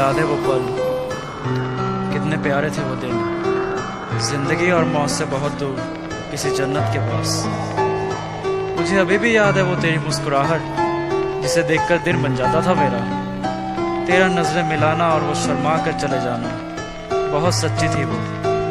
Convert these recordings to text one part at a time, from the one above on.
याद है वो पल, कितने प्यारे थे वो दिन। जिंदगी और मौत से बहुत दूर किसी जन्नत के पास। मुझे अभी भी याद है वो तेरी मुस्कुराहट, जिसे देखकर दिन बन जाता था मेरा। तेरा नजरें मिलाना और वो शर्मा कर चले जाना, बहुत सच्ची थी वो,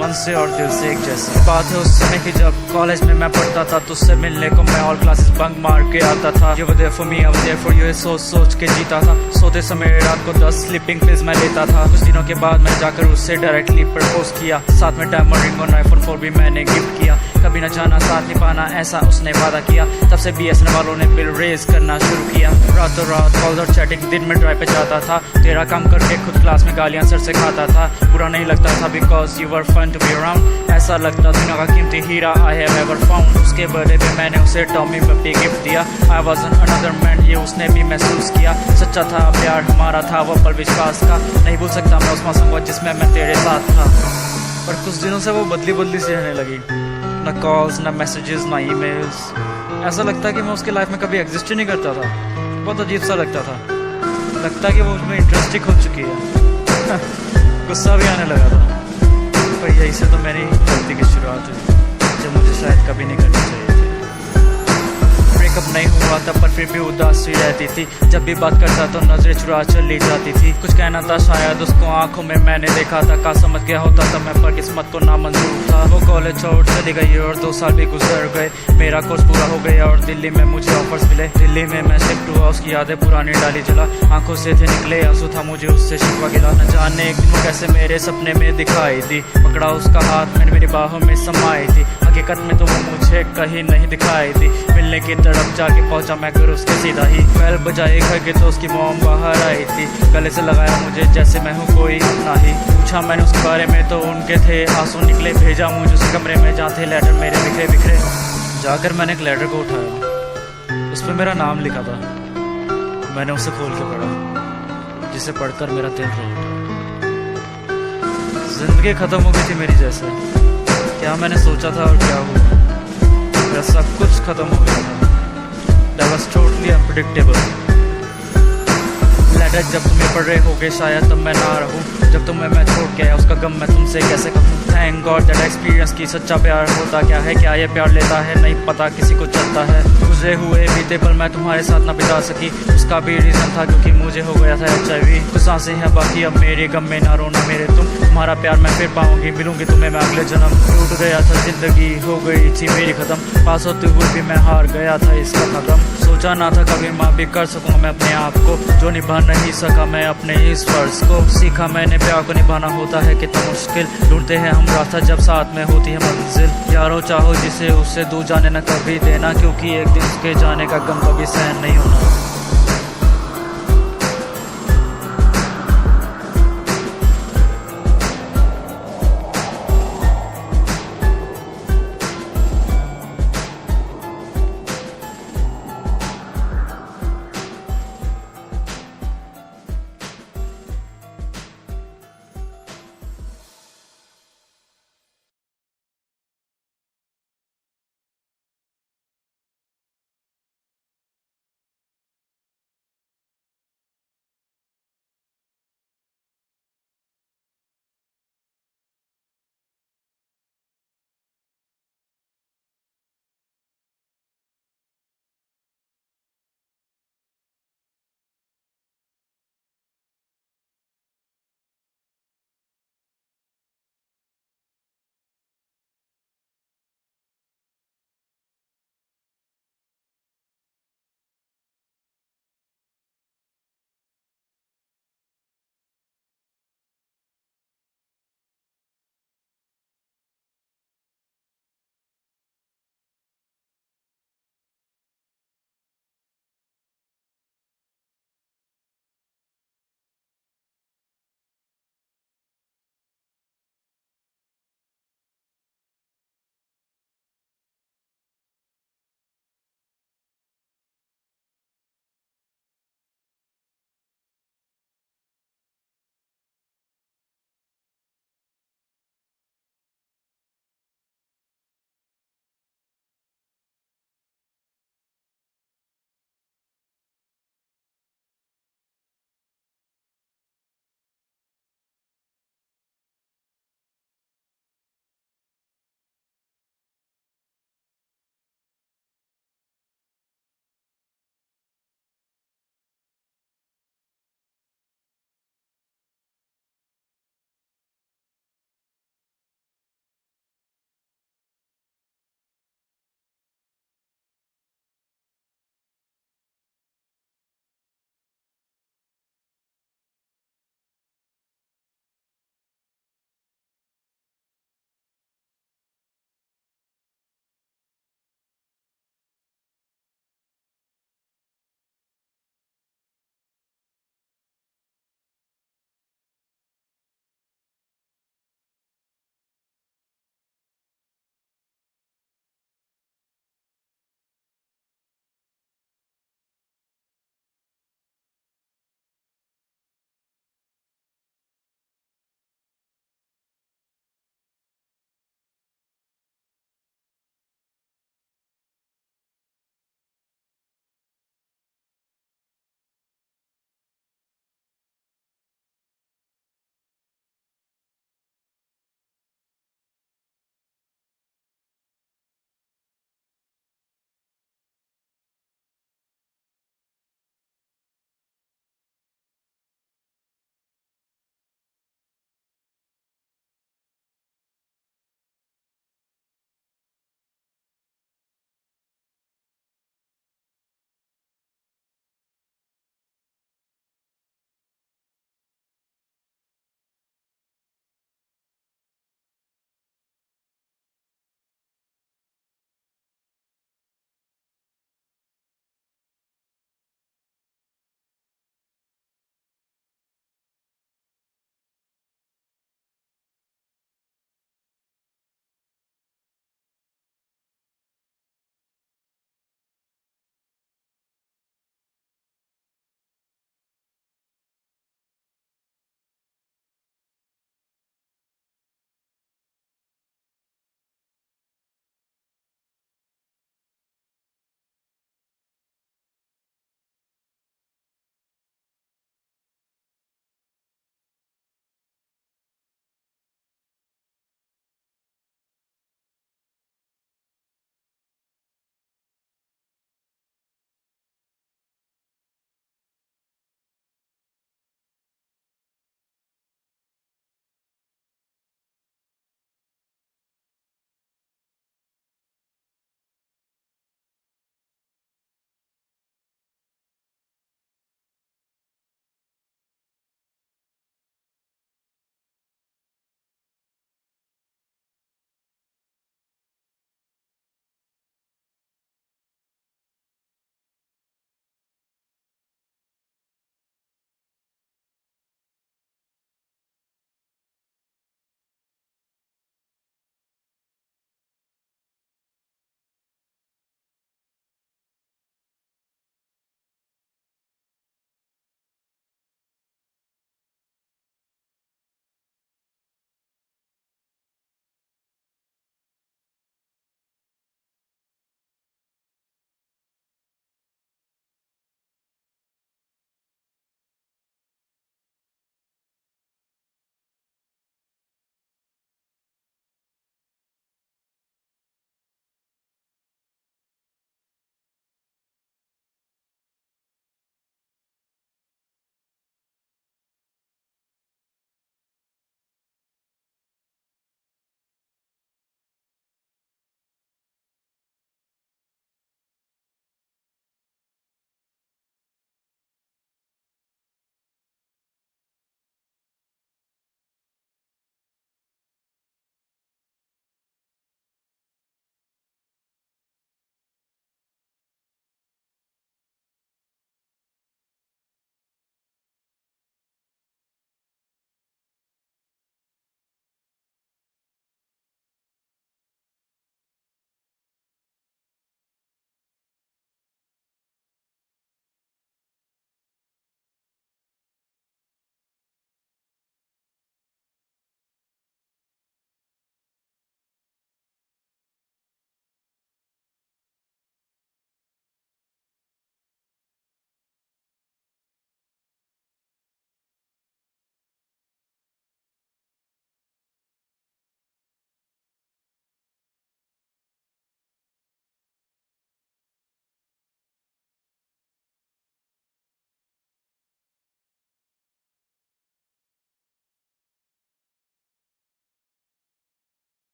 मन से और दिल से एक जैसी। बात है उस समय की जब कॉलेज में मैं पढ़ता था, तुझसे मिलने को मैं ऑल क्लासेस बंक मार के आता था। You were there for me, I was there for you, सोच सोच के जीता था। सोते समय रात को 10 स्लीपिंग पिल्स मैं लेता था। कुछ दिनों के बाद मैं जाकर उससे डायरेक्टली प्रपोज किया, साथ में डायमंड रिंग और आईफोन 4 भी मैंने गिफ्ट किया। कभी न जाना साथ निभाना ऐसा उसने वादा किया, तब से BSNL वालों ने बिल रेज करना शुरू किया। रातों रात कॉल्स और चैटिंग, दिन में ड्राइव पे जाता था। तेरा काम करके खुद क्लास में गालियां सर से खाता था। बुरा नहीं लगता था because you were fun to be around. ऐसा लगता दुनिया का कीमती हीरा आई हैव एवर फाउंड। उसके बर्थडे पे मैंने उसे टॉमी पप्पी गिफ्ट दिया। I was an another man, ये उसने भी महसूस किया। सच्चा था प्यार हमारा था वो पल विश्वास का। नहीं भूल सकता मैं उस मौसम को जिसमें मैं तेरे साथ था। पर कुछ दिनों से वो बदली बदली सी रहने लगी, न कॉल्स न मैसेजेस न ईमेल्स। ऐसा लगता कि मैं उसकी लाइफ में कभी एग्जिस्ट ही नहीं करता था। बहुत अजीब सा लगता था, लगता कि वो उसमें इंटरेस्टिंग हो चुकी है। गुस्सा भी आने लगा था, पर यही से तो मेरी गलती की शुरुआत हुई, जो मुझे शायद कभी नहीं करनी चाहिए थी। ब्रेकअप नहीं हुआ था पर फिर भी उदास सी रहती थी। जब भी बात करता तो नजरें चुरा चली जाती थी। कुछ कहना था शायद उसको आंखों में मैंने देखा था, का समझ गया होता था मैं, पर किस्मत को नामंजूर था। वो कॉलेज छोड़ चली गई और 2 साल भी गुजर गए। मेरा कोर्स पूरा हो गया और दिल्ली में मुझे ऑफर्स मिले। दिल्ली में मैं शिफ्ट हुआ, उसकी यादें पुरानी डाली जला। आंखों से थे निकले आंसू, था मुझे उससे शिकवा गिला। न जाने एक दिन वो कैसे मेरे सपने में दिखाई दी। पकड़ा उसका हाथ, मैंने मेरी बाहों में समाई थी। हकीकत में तो वो मुझे कहीं नहीं दिखाई थी। मिलने की तरफ जाके पहुंचा मैं घर उसके सीधा ही। बैल बजाए घर के तो उसकी मॉम बाहर आई थी। गले से लगाया मुझे जैसे मैं हूँ कोई अपना ही। पूछा मैंने उसके बारे में तो उनके थे आंसू निकले। भेजा मुझे उस कमरे में जहाँ थे लेटर मेरे बिखरे बिखरे। जाकर मैंने एक लेटर को उठाया, उस पर मेरा नाम लिखा था। मैंने उसे खोल के पढ़ा, जिसे पढ़कर मेरा दिल रो उठा। जिंदगी खत्म हो गई थी मेरी जैसे। क्या मैंने सोचा था और क्या हुआ, मेरा सब कुछ खत्म हो गया था। That was totally unpredictable. Later जब तुम्हें पढ़ रहे होगे शायद तब मैं ना रहूं। जब तुम्हें मैं छोड़ के आया उसका गम मैं तुमसे कैसे कहूँ। थैंक गॉड दैट एक्सपीरियंस की सच्चा प्यार होता क्या है, क्या ये प्यार लेता है नहीं पता किसी को चलता है। गुजरे हुए बीते पल मैं तुम्हारे साथ ना बिता सकी, उसका भी रीजन था क्योंकि मुझे हो गया था HIV। कुछ सांसें हैं बाकी अब मेरे गम में ना रोना मेरे तुम। तुम्हारा प्यार मैं फिर पाऊंगी, मिलूंगी तुम्हें मैं अगले जन्म। टूट गया था जिंदगी, हो गई थी मेरी खत्म। पास होते हुए भी मैं हार गया था इसका कदम। सोचा ना था कभी माँ भी कर सकूँ मैं अपने आप को, जो निभा नहीं सका मैं अपने इस फर्ज को। सीखा मैंने प्यार को निभाना होता है कितना मुश्किल। ढूंढते हैं हम रास्ता जब साथ में होती है मंजिल। यारो चाहो जिसे उससे दूर जाने न कभी देना, क्योंकि एक दिन उसके जाने का गम कभी सहन नहीं होना।